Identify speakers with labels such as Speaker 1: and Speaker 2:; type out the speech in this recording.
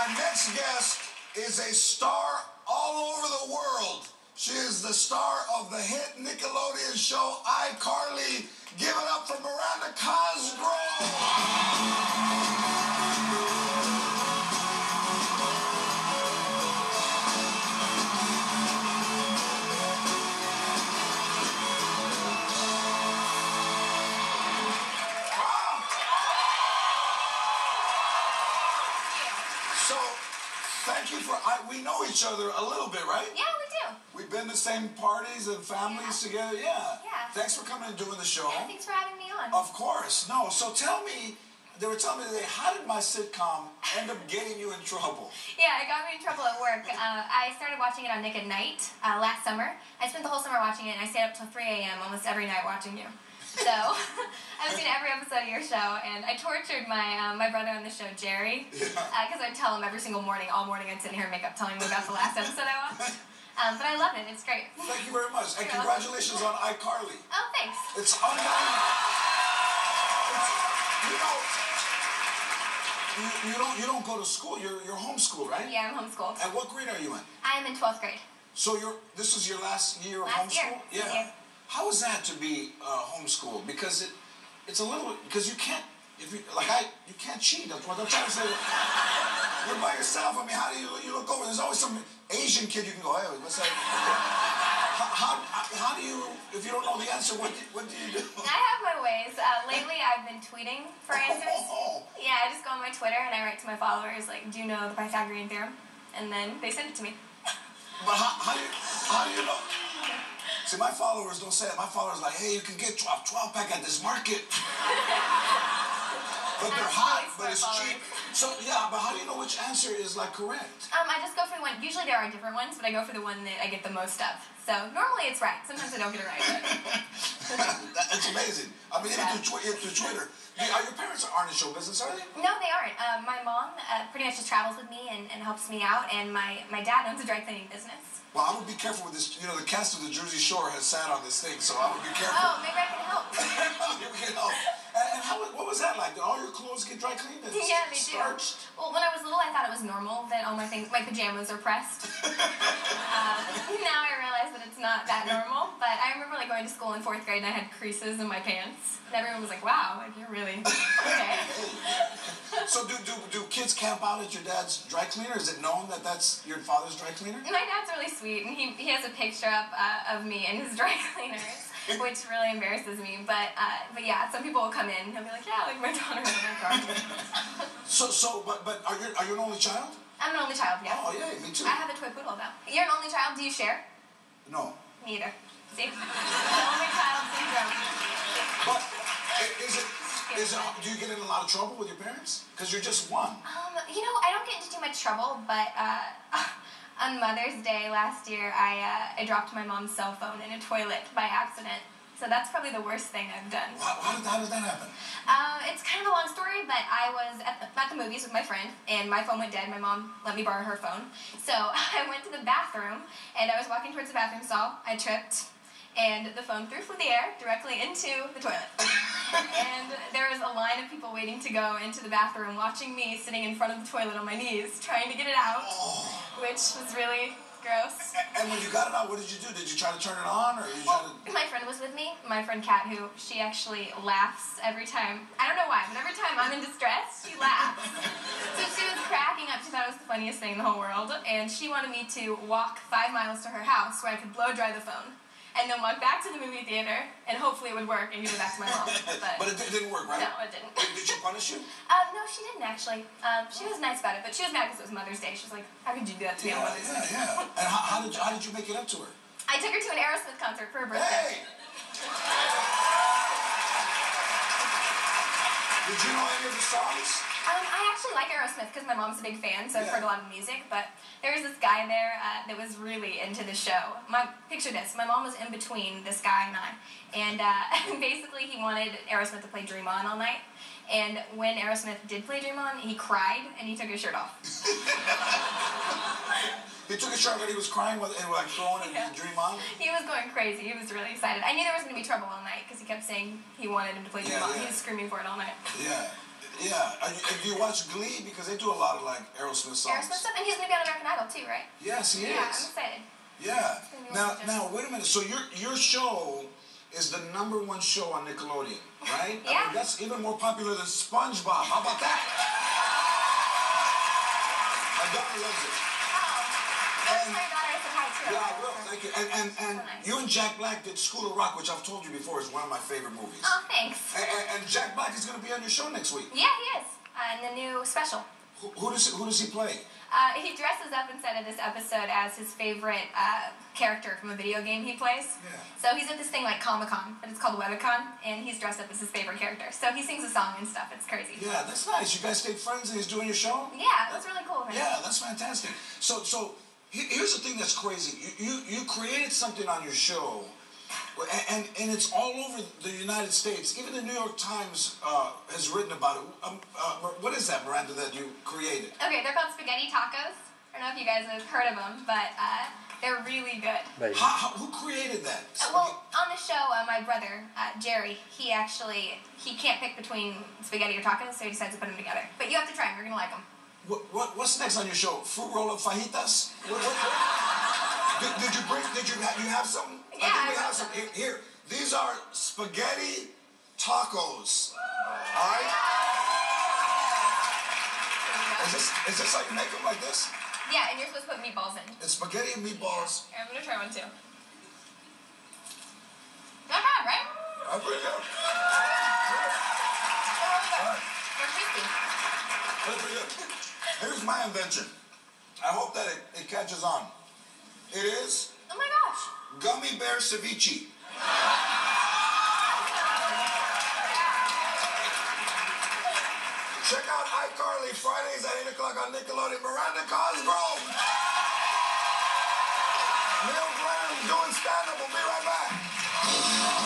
Speaker 1: My next guest is a star all over the world. She is the star of the hit Nickelodeon show iCarly. Give it up for Miranda Cosgrove. So, thank you for, we know each other a little bit, right?
Speaker 2: Yeah, we do.
Speaker 1: We've been to the same parties and families together, yeah. Thanks for coming and doing the show.
Speaker 2: Yeah, thanks for having me on.
Speaker 1: Of course. No, so tell me, they were telling me today, how did my sitcom end up getting you in trouble?
Speaker 2: Yeah, it got me in trouble at work. I started watching it on Nick at Night last summer. I spent the whole summer watching it, and I stayed up till 3 a.m. almost every night watching you. So, I've seen every episode of your show, and I tortured my brother on the show, Jerry, because I'd tell him every single morning, all morning I'd sit in here and make up telling him about the last episode I watched. But I love it. It's great.
Speaker 1: Thank you very much. And congratulations on iCarly.
Speaker 2: Oh, thanks.
Speaker 1: It's unbelievable. You don't go to school. You're homeschooled, right?
Speaker 2: Yeah, I'm homeschooled.
Speaker 1: And what grade are you in?
Speaker 2: I'm in 12th grade.
Speaker 1: So this is your last year of homeschool? Yeah.
Speaker 2: Yeah.
Speaker 1: How is that to be homeschooled? Because it's a little, because you can't, you can't cheat. That's what I'm trying to say. You're by yourself. I mean, how do you look over? There's always some Asian kid you can go, hey, what's that? How do you, if you don't know the answer, what do you do?
Speaker 2: I have my ways. Lately, I've been tweeting for answers. Yeah, I just go on my Twitter and I write to my followers, like, do you know the Pythagorean theorem? And then they send it to me.
Speaker 1: But how do you know? See, my followers don't say it. My followers are like, hey, you can get 12-pack at this market. But they're hot, but it's cheap. So, yeah, but how do you know which answer is, like, correct?
Speaker 2: I just go for the one. Usually there are different ones, but I go for the one that I get the most of. So, normally it's right. Sometimes I don't get it right.
Speaker 1: That's amazing. I mean, even through Twitter. Are your parents aren't in show business, are they?
Speaker 2: No, they aren't. My mom pretty much just travels with me and helps me out, and my dad owns a dry cleaning business.
Speaker 1: Well, I would be careful with this. You know, the cast of the Jersey Shore has sat on this thing, so I would be careful.
Speaker 2: Oh, maybe I can help.
Speaker 1: You can help. And what was that like? Did all your clothes get dry cleaned?
Speaker 2: Yeah, they do. Well, when I was little, I thought it was normal that all my pajamas are pressed. Now I realize that it's not that normal. But I remember like going to school in 4th grade and I had creases in my pants, and everyone was like, "Wow, like you're really okay."
Speaker 1: So do kids camp out at your dad's dry cleaner? Is it known that that's your father's dry cleaner?
Speaker 2: My dad's really sweet, and he has a picture up of me and his dry cleaners, which really embarrasses me. But yeah, some people will come in and he'll be like, "Yeah, like my daughter's in my car."
Speaker 1: But are you an only child?
Speaker 2: I'm an only child, yeah.
Speaker 1: Oh yeah, me too.
Speaker 2: I have a toy poodle though. You're an only child. Do you share?
Speaker 1: No.
Speaker 2: Me either. See, only child syndrome.
Speaker 1: But do you get in a lot of trouble with your parents? Because you're just one.
Speaker 2: You know, I don't get into too much trouble, but on Mother's Day last year, I dropped my mom's cell phone in a toilet by accident. So that's probably the worst thing I've done.
Speaker 1: How did that happen?
Speaker 2: It's kind of a long story, but I was at the movies with my friend, and my phone went dead. My mom let me borrow her phone. So I went to the bathroom, and I was walking towards the bathroom stall. I tripped, and the phone threw through the air directly into the toilet. And there was a line of people waiting to go into the bathroom, watching me sitting in front of the toilet on my knees, trying to get it out, which was really gross.
Speaker 1: And when you got it out, what did you do? Did you try to turn it on, or you tried to...
Speaker 2: My friend was with me, my friend Kat, who she actually laughs every time. I don't know why, but every time I'm in distress, she laughs. So she was cracking up. She thought it was the funniest thing in the whole world, and she wanted me to walk 5 miles to her house where I could blow dry the phone, and then walk back to the movie theater, and hopefully it would work and give it back to my mom.
Speaker 1: But it didn't work, right?
Speaker 2: No, it didn't.
Speaker 1: Did she punish you?
Speaker 2: No, she didn't actually. She was nice about it, but she was mad because it was Mother's Day. She was like, "How could you do that to me on Mother's Day?"
Speaker 1: Yeah. And how did you make it up to her?
Speaker 2: I took her to an Aerosmith concert for her birthday.
Speaker 1: Hey! Did you know any of the songs?
Speaker 2: I actually like Aerosmith because my mom's a big fan, so I've heard a lot of music, but there was this guy there that was really into the show. Picture this, my mom was in between this guy and I, and basically he wanted Aerosmith to play Dream On all night, and when Aerosmith did play Dream On, he cried and he took his shirt off.
Speaker 1: He took his shirt off and he was crying and like throwing it and Dream On?
Speaker 2: He was going crazy, he was really excited. I knew there was going to be trouble all night because he kept saying he wanted him to play Dream On. He was screaming for it all night.
Speaker 1: Yeah. Yeah. Do you watch Glee? Because they do a lot of like Aerosmith songs.
Speaker 2: Aerosmith stuff, and he's gonna be on American Idol too, right?
Speaker 1: Yes, he is.
Speaker 2: Yeah, I'm excited.
Speaker 1: Yeah. Now, wait a minute. So your show is the #1 show on Nickelodeon, right?
Speaker 2: Yeah.
Speaker 1: I mean, that's even more popular than SpongeBob. How about that? My daughter loves it.
Speaker 2: Oh, my daughter said hi too.
Speaker 1: Yeah, I will. Thank you. And
Speaker 2: So nice.
Speaker 1: you and Jack Black did School of Rock, which I've told you before is one of my favorite movies.
Speaker 2: Oh, thanks.
Speaker 1: And Jack Black is going to be on your show next week.
Speaker 2: Yeah, he is. In the new special.
Speaker 1: Who does he play?
Speaker 2: He dresses up instead of this episode as his favorite character from a video game he plays.
Speaker 1: Yeah.
Speaker 2: So he's at this thing like Comic-Con, but it's called Webicon, and he's dressed up as his favorite character. So he sings a song and stuff. It's crazy.
Speaker 1: Yeah, that's nice. You guys stayed friends and he's doing your show?
Speaker 2: Yeah, that's really cool. Man.
Speaker 1: Yeah, that's fantastic. So here's the thing that's crazy. You created something on your show, and it's all over the United States. Even the New York Times has written about it. What is that, Miranda, that you created?
Speaker 2: Okay, they're called spaghetti tacos. I don't know if you guys have heard of them, but they're really good.
Speaker 1: Who created that?
Speaker 2: Well, on the show, my brother, Jerry, he can't pick between spaghetti or tacos, so he decides to put them together. But you have to try them. You're going to like them.
Speaker 1: What's next on your show? Fruit roll-up fajitas? Did you have some?
Speaker 2: Yeah,
Speaker 1: I think we have some. Here, these are spaghetti tacos. All right? Is this how you make them, like this?
Speaker 2: Yeah, and you're supposed to put meatballs in.
Speaker 1: It's spaghetti and meatballs.
Speaker 2: Here, I'm going to try one too. Not bad, right?
Speaker 1: That's pretty good.
Speaker 2: They're tasty.
Speaker 1: That's pretty good. Here's my invention. I hope that it catches on. It is
Speaker 2: Oh my gosh.
Speaker 1: gummy bear ceviche. Check out iCarly Fridays at 8 o'clock on Nickelodeon. Miranda Cosgrove. Neil Graham doing stand-up. We'll be right back.